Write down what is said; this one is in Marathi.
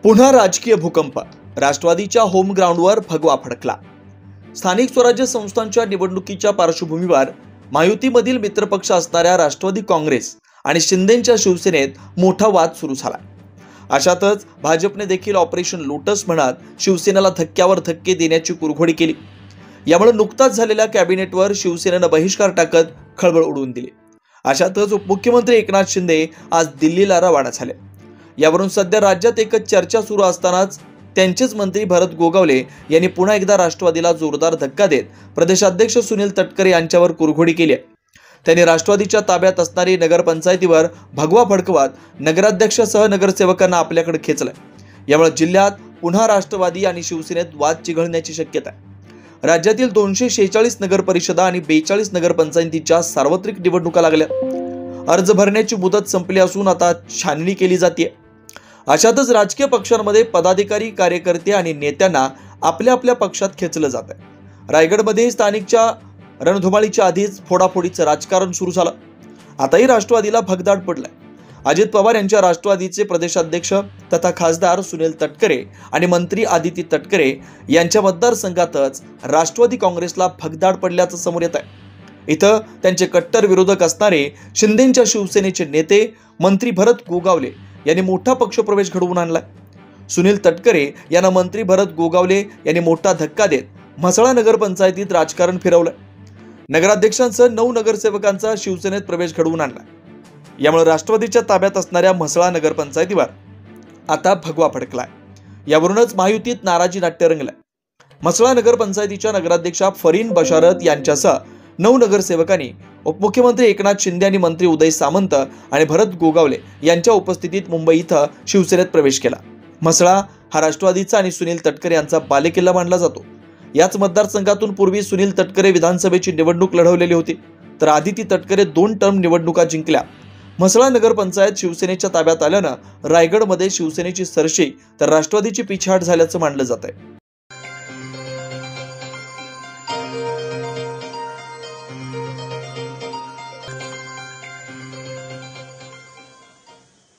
पुन्हा राजकीय भूकंप. राष्ट्रवादीच्या होम ग्राउंडवर भगवा फडकला. स्थानिक स्वराज्य संस्थांच्या निवडणुकीच्या पार्श्वभूमीवर महायुतीमधील मित्रपक्ष असणाऱ्या राष्ट्रवादी काँग्रेस आणि शिंदेंच्या शिवसेनेत मोठा वाद सुरू झाला. अशातच भाजपने देखील ऑपरेशन लोटस म्हणत शिवसेनेला धक्क्यावर धक्के देण्याची कुरघोडी केली. यामुळे नुकताच झालेल्या कॅबिनेटवर शिवसेनेनं बहिष्कार टाकत खळबळ उडवून दिली. अशातच उपमुख्यमंत्री एकनाथ शिंदे आज दिल्लीला रवाना झाले. यावरून सध्या राज्यात एकच चर्चा सुरू असतानाच त्यांचेच मंत्री भरत गोगावले यांनी पुन्हा एकदा राष्ट्रवादीला जोरदार धक्का देत प्रदेशाध्यक्ष सुनील तटकरे यांच्यावर कुरघोडी केली आहे. त्यांनी राष्ट्रवादीच्या ताब्यात असणारी नगरपंचायतीवर भगवा फडकवत नगराध्यक्षासह नगरसेवकांना आपल्याकडे खेचलंय. यामुळे जिल्ह्यात पुन्हा राष्ट्रवादी आणि शिवसेनेत वाद चिघळण्याची शक्यता आहे. राज्यातील 246 नगरपरिषदा आणि 42 नगरपंचायतींच्या सार्वत्रिक निवडणुका लागल्या. अर्ज भरण्याची मुदत संपली असून आता छाननी केली जाते. अशातच राजकीय पक्षांमध्ये पदाधिकारी, कार्यकर्ते आणि नेत्यांना आपल्या आपल्या पक्षात खेचलं जात आहे. रायगडमध्ये स्थानिकच्या रणधुमाळीच्या आधीच फोडाफोडीचं राजकारण सुरू झालं. आताही राष्ट्रवादीला भगदाड पडलाय. अजित पवार यांच्या राष्ट्रवादीचे प्रदेशाध्यक्ष तथा खासदार सुनील तटकरे आणि मंत्री आदिती तटकरे यांच्या मतदारसंघातच राष्ट्रवादी काँग्रेसला भगदाड पडल्याचं समोर येत आहे. इथं त्यांचे कट्टर विरोधक असणारे शिंदेंच्या शिवसेनेचे नेते मंत्री भरत गोगावले यांनी मोठा पक्षप्रवेश घडवून आणलाय. सुनील तटकरे यांना मंत्री भरत गोगावले यांनी मोठा धक्का देत म्हसळा नगरपंचायतीत राजकारण फिरवलंय. नगराध्यक्षांसह 9 नगरसेवकांचा शिवसेनेत प्रवेश घडवून आणला. यामुळे राष्ट्रवादीच्या ताब्यात असणाऱ्या म्हसळा नगरपंचायतीवर आता भगवा फडकलाय. यावरूनच महायुतीत नाराजी नाट्य रंगलाय. म्हसळा नगरपंचायतीच्या नगराध्यक्षा फरीन बशारत यांच्यासह 9 नगरसेवकांनी उपमुख्यमंत्री एकनाथ शिंदे आणि मंत्री उदय सामंत आणि भरत गोगावले यांच्या उपस्थितीत मुंबई इथं शिवसेनेत प्रवेश केला. म्हसळा हा राष्ट्रवादीचा आणि सुनील तटकरे यांचा बालेकिल्ला मानला जातो. याच मतदारसंघातून पूर्वी सुनील तटकरे विधानसभेची निवडणूक लढवलेली होती, तर आदिती तटकरे 2 टर्म निवडणुका जिंकल्या. म्हसळा नगरपंचायत शिवसेनेच्या ताब्यात आल्यानं रायगडमध्ये शिवसेनेची सरशी तर राष्ट्रवादीची पिछाड झाल्याचं मानलं जात आहे.